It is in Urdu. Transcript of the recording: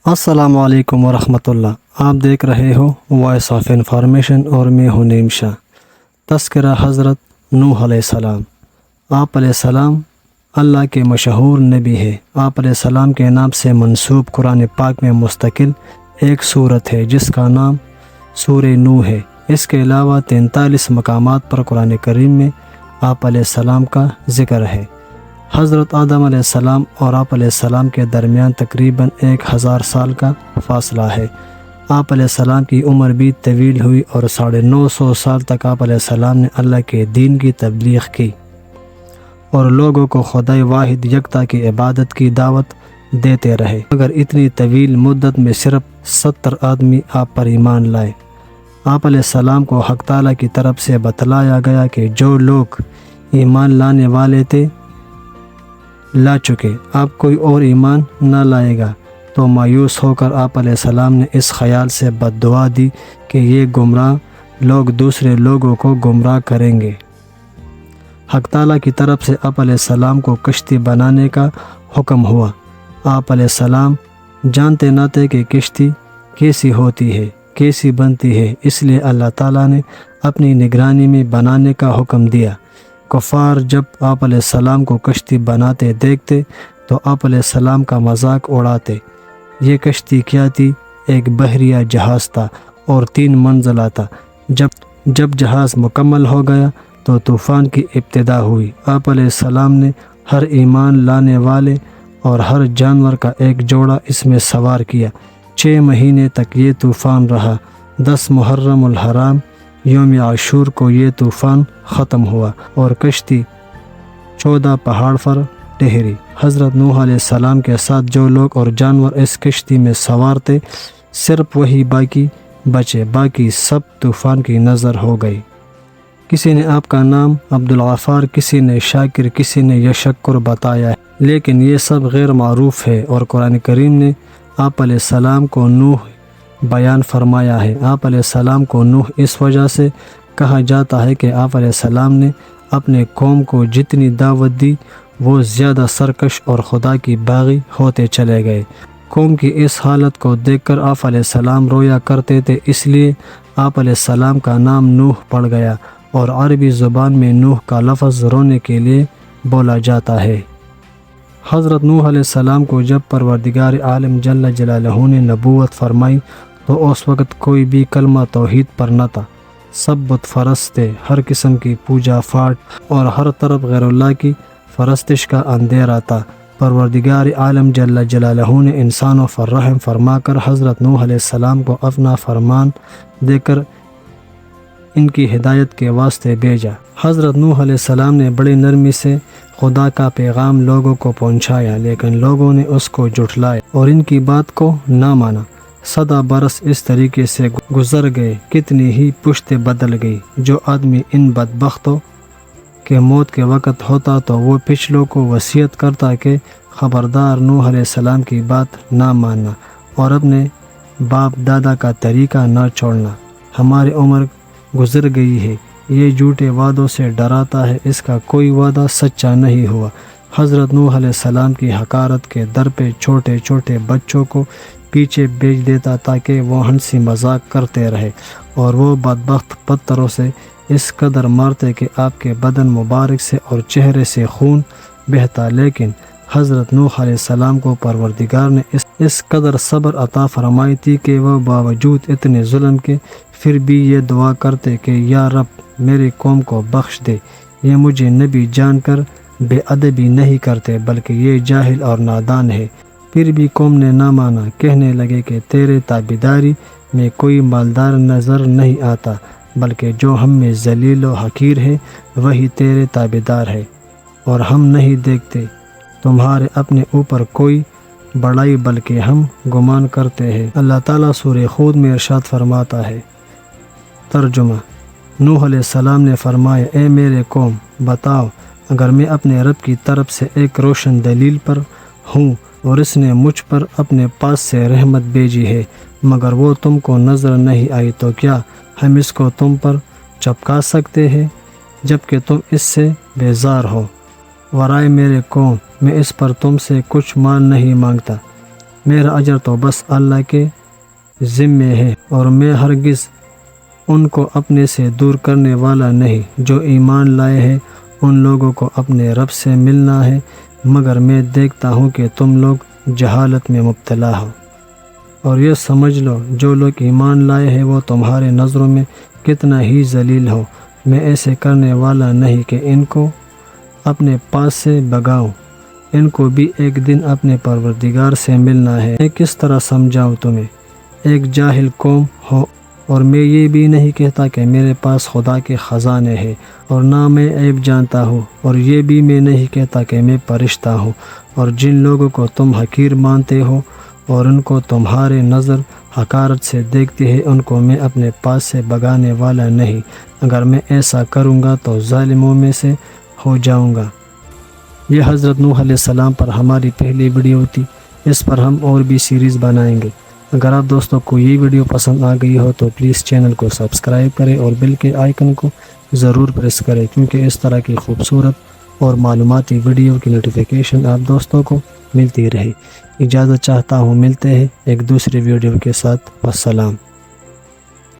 السلام علیکم ورحمۃ اللہ۔ آپ دیکھ رہے ہو وائس آف انفارمیشن اور میں ہوں نیم شاہ۔ تذکرہ حضرت نوح علیہ السلام۔ آپ علیہ السلام اللہ کے مشہور نبی ہے۔ آپ علیہ السلام کے نام سے منسوب قرآن پاک میں مستقل ایک صورت ہے جس کا نام سورہ نوح ہے۔ اس کے علاوہ 43 مقامات پر قرآن کریم میں آپ علیہ السلام کا ذکر ہے۔ حضرت آدم علیہ السلام اور آپ علیہ السلام کے درمیان تقریباً 1000 سال کا فاصلہ ہے۔ آپ علیہ السلام کی عمر بھی طویل ہوئی اور 950 سال تک آپ علیہ السلام نے اللہ کے دین کی تبلیغ کی اور لوگوں کو خدائے واحد یکتا کی عبادت کی دعوت دیتے رہے، مگر اتنی طویل مدت میں صرف 70 آدمی آپ پر ایمان لائے۔ آپ علیہ السلام کو حق تعالیٰ کی طرف سے بتلایا گیا کہ جو لوگ ایمان لانے والے تھے لا چکے، اب کوئی اور ایمان نہ لائے گا، تو مایوس ہو کر آپ علیہ السلام نے اس خیال سے بد دعا دی کہ یہ گمراہ لوگ دوسرے لوگوں کو گمراہ کریں گے۔ حق تعالیٰ کی طرف سے آپ علیہ السلام کو کشتی بنانے کا حکم ہوا۔ آپ علیہ السلام جانتے نہ تھے کہ کشتی کیسی ہوتی ہے، کیسی بنتی ہے، اس لیے اللہ تعالیٰ نے اپنی نگرانی میں بنانے کا حکم دیا۔ کفار جب آپ علیہ السلام کو کشتی بناتے دیکھتے تو آپ علیہ السلام کا مذاق اڑاتے۔ یہ کشتی کیا تھی؟ ایک بحریہ جہاز تھا اور 3 منزلہ تھا۔ جب جہاز مکمل ہو گیا تو طوفان کی ابتدا ہوئی۔ آپ علیہ السلام نے ہر ایمان لانے والے اور ہر جانور کا ایک جوڑا اس میں سوار کیا۔ 6 مہینے تک یہ طوفان رہا۔ 10 محرم الحرام یوم عاشور کو یہ طوفان ختم ہوا اور کشتی 14 پہاڑ پر ٹھہری۔ حضرت نوح علیہ السلام کے ساتھ جو لوگ اور جانور اس کشتی میں سوار تھے صرف وہی باقی بچے، باقی سب طوفان کی نظر ہو گئی۔ کسی نے آپ کا نام عبدالغفار، کسی نے شاکر، کسی نے یشکر بتایا ہے، لیکن یہ سب غیر معروف ہے اور قرآن کریم نے آپ علیہ السلام کو نوح بیان فرمایا ہے۔ آپ علیہ السلام کو نوح اس وجہ سے کہا جاتا ہے کہ آپ علیہ السلام نے اپنے قوم کو جتنی دعوت دی وہ زیادہ سرکش اور خدا کی باغی ہوتے چلے گئے۔ قوم کی اس حالت کو دیکھ کر آپ علیہ السلام رویا کرتے تھے، اس لیے آپ علیہ السلام کا نام نوح پڑ گیا اور عربی زبان میں نوح کا لفظ رونے کے لیے بولا جاتا ہے۔ حضرت نوح علیہ السلام کو جب پروردگار عالم جل جلالہ نے نبوت فرمائی تو اس وقت کوئی بھی کلمہ توحید پر نہ تھا، سب بت پرست تھے، ہر قسم کی پوجا پاٹ اور ہر طرف غیر اللہ کی پرستش کا اندھیرا تھا۔ پروردگار عالم جل جلالہ نے انسانوں پر رحم فرما کر حضرت نوح علیہ السلام کو اپنا فرمان دے کر ان کی ہدایت کے واسطے بھیجا۔ حضرت نوح علیہ السلام نے بڑی نرمی سے خدا کا پیغام لوگوں کو پہنچایا، لیکن لوگوں نے اس کو جھٹلایا اور ان کی بات کو نہ مانا۔ 100 برس اس طریقے سے گزر گئے، کتنی ہی پشتیں بدل گئی۔ جو آدمی ان بدبختوں کے موت کے وقت ہوتا تو وہ پچھلوں کو وصیت کرتا کہ خبردار نوح علیہ السلام کی بات نہ ماننا اور اپنے باپ دادا کا طریقہ نہ چھوڑنا۔ ہماری عمر گزر گئی ہے، یہ جھوٹے وعدوں سے ڈراتا ہے، اس کا کوئی وعدہ سچا نہیں ہوا۔ حضرت نوح علیہ السلام کی حقارت کے در پہ چھوٹے چھوٹے بچوں کو پیچھے بھیج دیتا تاکہ وہ ہنسی مذاق کرتے رہے، اور وہ بدبخت پتھروں سے اس قدر مارتے کہ آپ کے بدن مبارک سے اور چہرے سے خون بہتا، لیکن حضرت نوح علیہ السلام کو پروردگار نے اس قدر صبر عطا فرمائی تھی کہ وہ باوجود اتنے ظلم کے پھر بھی یہ دعا کرتے کہ یا رب میری قوم کو بخش دے، یہ مجھے نبی جان کر بے ادبی نہیں کرتے بلکہ یہ جاہل اور نادان ہے۔ پھر بھی قوم نے نہ مانا، کہنے لگے کہ تیرے تابعداری میں کوئی مالدار نظر نہیں آتا، بلکہ جو ہم میں ذلیل و حقیر ہے وہی تیرے تابعدار ہے، اور ہم نہیں دیکھتے تمہارے اپنے اوپر کوئی بڑائی بلکہ ہم گمان کرتے ہیں۔ اللہ تعالیٰ سورہ ہود میں ارشاد فرماتا ہے۔ ترجمہ: نوح علیہ السلام نے فرمایا، اے میرے قوم، بتاؤ اگر میں اپنے رب کی طرف سے ایک روشن دلیل پر ہوں اور اس نے مجھ پر اپنے پاس سے رحمت بھیجی ہے مگر وہ تم کو نظر نہیں آئی، تو کیا ہم اس کو تم پر چپکا سکتے ہیں جبکہ تم اس سے بیزار ہو؟ ورائے میرے قوم، میں اس پر تم سے کچھ مال نہیں مانگتا، میرا اجر تو بس اللہ کے ذمے ہے، اور میں ہرگز ان کو اپنے سے دور کرنے والا نہیں۔ جو ایمان لائے ہیں ان لوگوں کو اپنے رب سے ملنا ہے، مگر میں دیکھتا ہوں کہ تم لوگ جہالت میں مبتلا ہو۔ اور یہ سمجھ لو جو لوگ ایمان لائے ہیں وہ تمہارے نظروں میں کتنا ہی ذلیل ہو۔ میں ایسے کرنے والا نہیں کہ ان کو اپنے پاس سے بھگاؤں، ان کو بھی ایک دن اپنے پروردگار سے ملنا ہے۔ میں کس طرح سمجھاؤں تمہیں؟ ایک جاہل قوم ہو، اور میں یہ بھی نہیں کہتا کہ میرے پاس خدا کے خزانے ہیں، اور نہ میں عیب جانتا ہوں، اور یہ بھی میں نہیں کہتا کہ میں فرشتہ ہوں۔ اور جن لوگوں کو تم حقیر مانتے ہو اور ان کو تمہارے نظر حقارت سے دیکھتے ہیں، ان کو میں اپنے پاس سے بھگانے والا نہیں۔ اگر میں ایسا کروں گا تو ظالموں میں سے ہو جاؤں گا۔ یہ حضرت نوح علیہ السلام پر ہماری پہلی ویڈیو تھی، اس پر ہم اور بھی سیریز بنائیں گے۔ اگر آپ دوستوں کو یہ ویڈیو پسند آ گئی ہو تو پلیز چینل کو سبسکرائب کریں اور بیل کے آئیکن کو ضرور پریس کریں، کیونکہ اس طرح کی خوبصورت اور معلوماتی ویڈیو کی نوٹیفیکیشن آپ دوستوں کو ملتی رہے۔ اجازت چاہتا ہوں، ملتے ہیں ایک دوسری ویڈیو کے ساتھ۔ والسلام۔